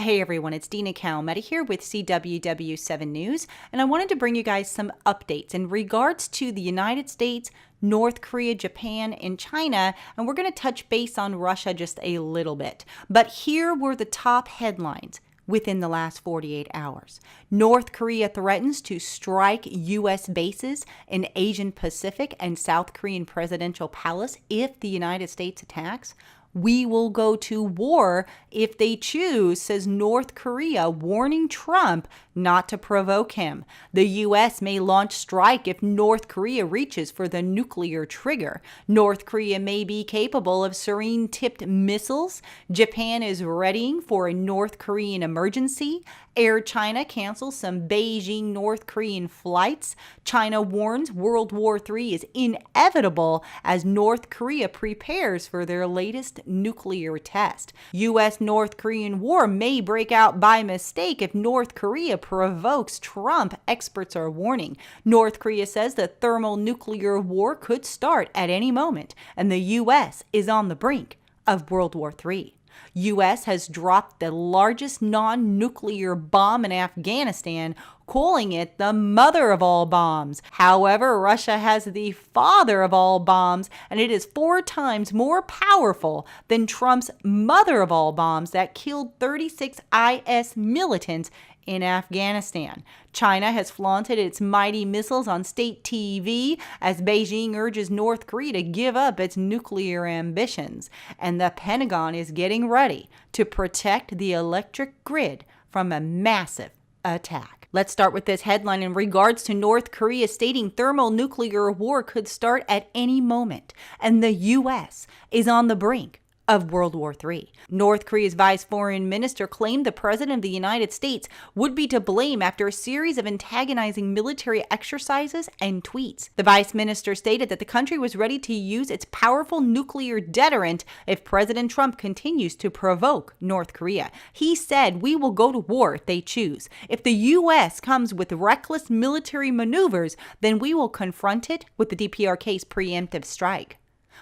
Hey everyone, it's Dina Calmetta here with WW7 News, and I wanted to bring you guys some updates in regards to the United States, North Korea, Japan, and China, and we're going to touch base on Russia just a little bit. But here were the top headlines within the last 48 hours. North Korea threatens to strike U.S. bases in Asian Pacific and South Korean presidential palace if the United States attacks. We will go to war if they choose, says North Korea, warning Trump not to provoke him. The U.S. may launch strike if North Korea reaches for the nuclear trigger. North Korea may be capable of serene-tipped missiles. Japan is readying for a North Korean emergency. Air China cancels some Beijing North Korean flights. China warns World War III is inevitable as North Korea prepares for their latest nuclear test. U.S.-North Korean war may break out by mistake if North Korea provokes Trump, experts are warning. North Korea says the thermonuclear war could start at any moment, and the U.S. is on the brink of World War III. U.S. has dropped the largest non-nuclear bomb in Afghanistan, calling it the mother of all bombs. However, Russia has the father of all bombs, and it is 4 times more powerful than Trump's mother of all bombs that killed 36 IS militants in Afghanistan. China has flaunted its mighty missiles on state TV as Beijing urges North Korea to give up its nuclear ambitions. And the Pentagon is getting ready to protect the electric grid from a massive attack. Let's start with this headline in regards to North Korea stating thermonuclear war could start at any moment, and the U.S. is on the brink of World War III. North Korea's vice foreign minister claimed the president of the United States would be to blame after a series of antagonizing military exercises and tweets. The vice minister stated that the country was ready to use its powerful nuclear deterrent if President Trump continues to provoke North Korea. He said, "We will go to war if they choose. If the U.S. comes with reckless military maneuvers, then we will confront it with the DPRK's preemptive strike.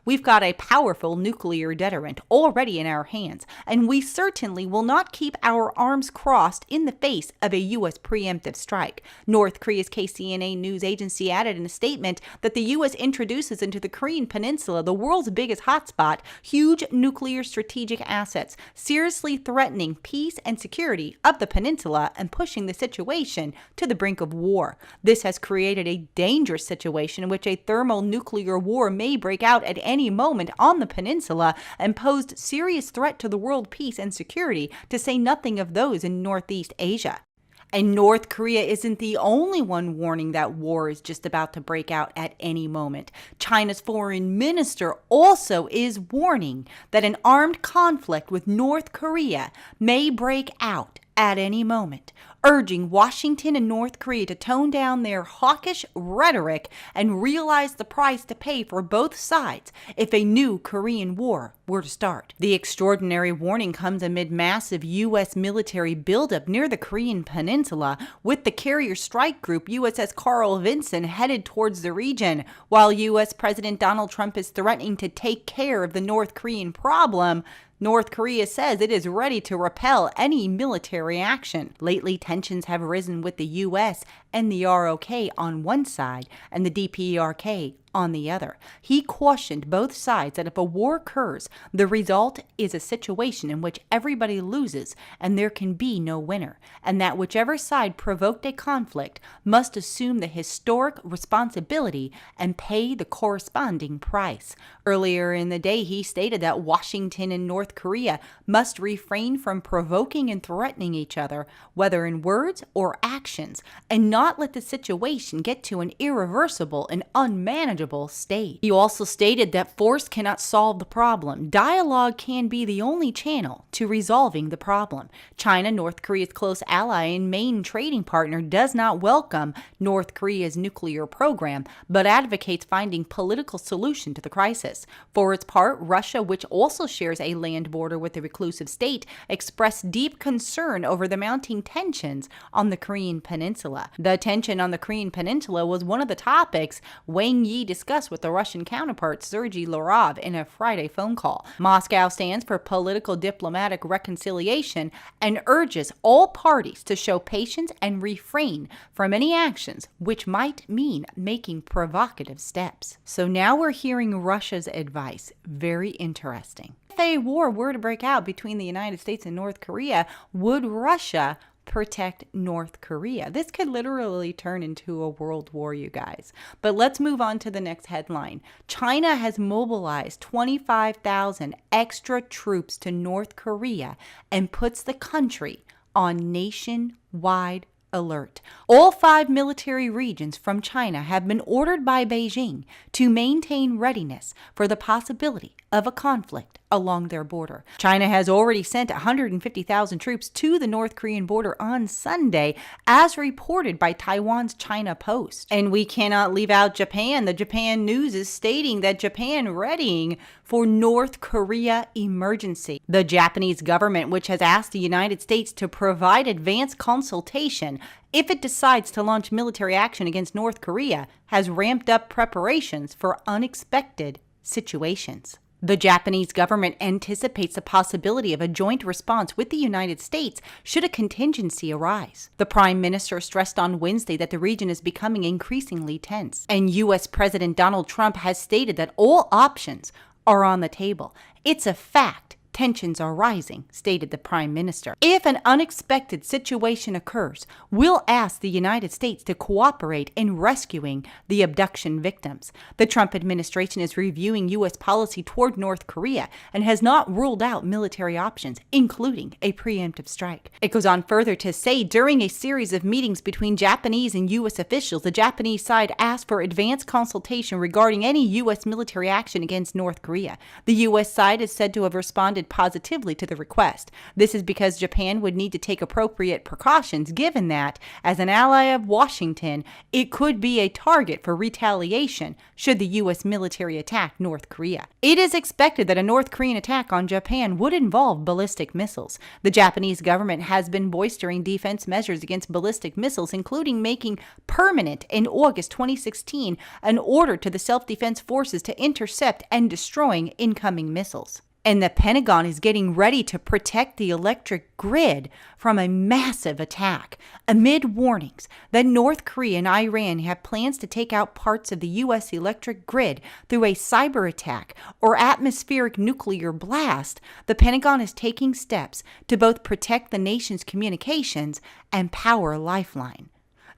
We've got a powerful nuclear deterrent already in our hands, and we certainly will not keep our arms crossed in the face of a U.S. preemptive strike." North Korea's KCNA news agency added in a statement that the U.S. introduces into the Korean Peninsula, the world's biggest hotspot, huge nuclear strategic assets, seriously threatening peace and security of the peninsula and pushing the situation to the brink of war. This has created a dangerous situation in which a thermonuclear war may break out at any moment on the peninsula and posed serious threat to the world peace and security, to say nothing of those in Northeast Asia. And North Korea isn't the only one warning that war is just about to break out at any moment. China's foreign minister also is warning that an armed conflict with North Korea may break out at any moment, urging Washington and North Korea to tone down their hawkish rhetoric and realize the price to pay for both sides if a new Korean war were to start. The extraordinary warning comes amid massive U.S. military buildup near the Korean Peninsula, with the carrier strike group USS Carl Vinson headed towards the region. While U.S. President Donald Trump is threatening to take care of the North Korean problem, North Korea says it is ready to repel any military action. Lately, tensions have risen with the U.S. and the ROK on one side and the DPRK on the other. He cautioned both sides that if a war occurs, the result is a situation in which everybody loses and there can be no winner, and that whichever side provoked a conflict must assume the historic responsibility and pay the corresponding price. Earlier in the day, he stated that Washington and North Korea must refrain from provoking and threatening each other, whether in words or actions, and not let the situation get to an irreversible and unmanageable state. He also stated that force cannot solve the problem. Dialogue can be the only channel to resolving the problem. China, North Korea's close ally and main trading partner, does not welcome North Korea's nuclear program, but advocates finding political solution to the crisis. For its part, Russia, which also shares a land border with the reclusive state, expressed deep concern over the mounting tensions on the Korean Peninsula. The tension on the Korean Peninsula was one of the topics Wang Yi discussed with the Russian counterpart Sergei Lavrov in a Friday phone call. Moscow stands for political diplomatic reconciliation and urges all parties to show patience and refrain from any actions which might mean making provocative steps. So now we're hearing Russia's advice. Very interesting. If a war were to break out between the United States and North Korea, would Russia protect North Korea? This could literally turn into a world war, you guys. But let's move on to the next headline. China has mobilized 25,000 extra troops to North Korea and puts the country on nationwide alert. All 5 military regions from China have been ordered by Beijing to maintain readiness for the possibility of a conflict along their border. China has already sent 150,000 troops to the North Korean border on Sunday, as reported by Taiwan's China Post. And we cannot leave out Japan. The Japan News is stating that Japan readying for North Korea emergency. The Japanese government, which has asked the United States to provide advance consultation if it decides to launch military action against North Korea, has ramped up preparations for unexpected situations. The Japanese government anticipates the possibility of a joint response with the United States should a contingency arise. The Prime Minister stressed on Wednesday that the region is becoming increasingly tense, and U.S. President Donald Trump has stated that all options are on the table. It's a fact. Tensions are rising, stated the Prime Minister. If an unexpected situation occurs, we'll ask the United States to cooperate in rescuing the abduction victims. The Trump administration is reviewing U.S. policy toward North Korea and has not ruled out military options, including a preemptive strike. It goes on further to say during a series of meetings between Japanese and U.S. officials, the Japanese side asked for advance consultation regarding any U.S. military action against North Korea. The U.S. side is said to have responded positively to the request. This is because Japan would need to take appropriate precautions, given that, as an ally of Washington, it could be a target for retaliation should the U.S. military attack North Korea. It is expected that a North Korean attack on Japan would involve ballistic missiles. The Japanese government has been bolstering defense measures against ballistic missiles, including making permanent in August 2016 an order to the self-defense forces to intercept and destroying incoming missiles. And the Pentagon is getting ready to protect the electric grid from a massive attack, amid warnings that North Korea and Iran have plans to take out parts of the U.S. electric grid through a cyber attack or atmospheric nuclear blast. The Pentagon is taking steps to both protect the nation's communications and power lifeline.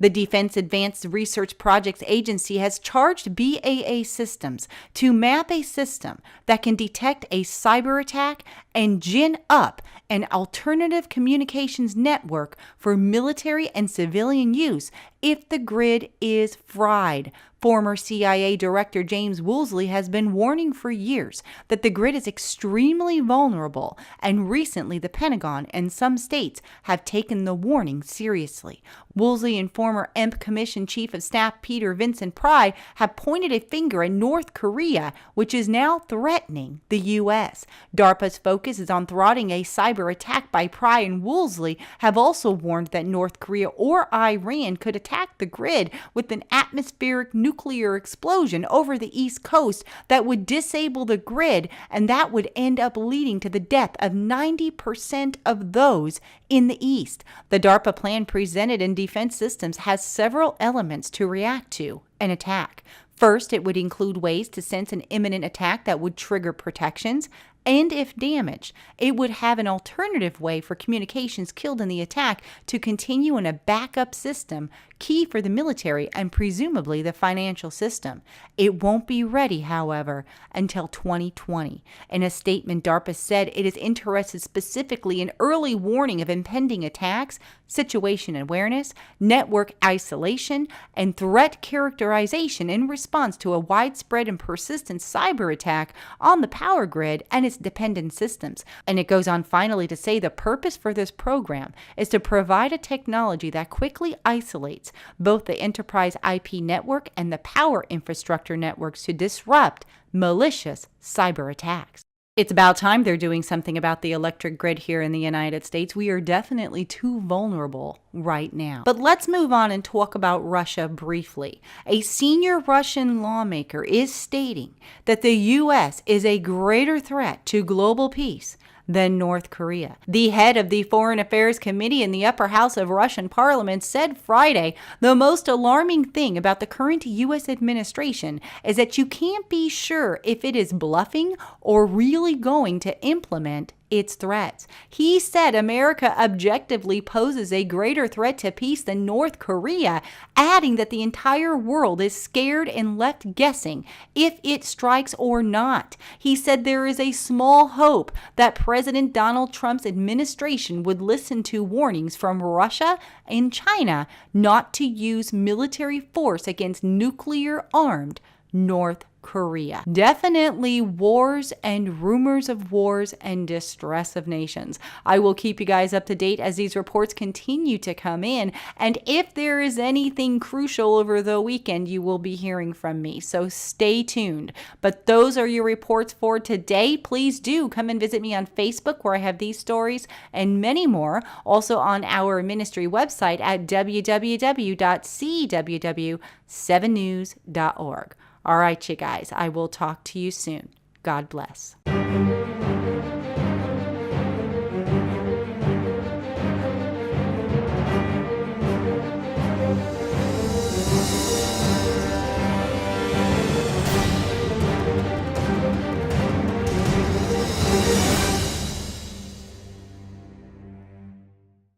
The Defense Advanced Research Projects Agency has charged BAE Systems to map a system that can detect a cyber attack and gin up an alternative communications network for military and civilian use if the grid is fried. Former CIA Director James Woolsey has been warning for years that the grid is extremely vulnerable, and recently the Pentagon and some states have taken the warning seriously. Woolsey and former EMP Commission Chief of Staff Peter Vincent Pry have pointed a finger at North Korea, which is now threatening the U.S. DARPA's focus is on thwarting a cyber attack by Pry, and Woolsey have also warned that North Korea or Iran could attack the grid with an atmospheric nuclear explosion over the East Coast that would disable the grid, and that would end up leading to the death of 90% of those in the East. The DARPA plan presented in Defense Systems has several elements to react to an attack. First, it would include ways to sense an imminent attack that would trigger protections, and if damaged, it would have an alternative way for communications killed in the attack to continue in a backup system, key for the military and presumably the financial system. It won't be ready, however, until 2020. In a statement, DARPA said it is interested specifically in early warning of impending attacks, situation awareness, network isolation, and threat characterization in response to a widespread and persistent cyber attack on the power grid and its dependent systems. And it goes on finally to say the purpose for this program is to provide a technology that quickly isolates both the enterprise IP network and the power infrastructure networks to disrupt malicious cyber attacks. It's about time they're doing something about the electric grid here in the United States. We are definitely too vulnerable right now. But let's move on and talk about Russia briefly. A senior Russian lawmaker is stating that the U.S. is a greater threat to global peace than North Korea. The head of the Foreign Affairs Committee in the upper house of Russian parliament said Friday the most alarming thing about the current U.S. administration is that you can't be sure if it is bluffing or really going to implement its threats. He said America objectively poses a greater threat to peace than North Korea, adding that the entire world is scared and left guessing if it strikes or not. He said there is a small hope that President Donald Trump's administration would listen to warnings from Russia and China not to use military force against nuclear-armed North Korea. Definitely wars and rumors of wars and distress of nations. I will keep you guys up to date as these reports continue to come in, and if there is anything crucial over the weekend, you will be hearing from me, so stay tuned. But those are your reports for today. Please do come and visit me on Facebook, where I have these stories and many more, also on our ministry website at www.cww7news.org. All right, you guys, I will talk to you soon. God bless.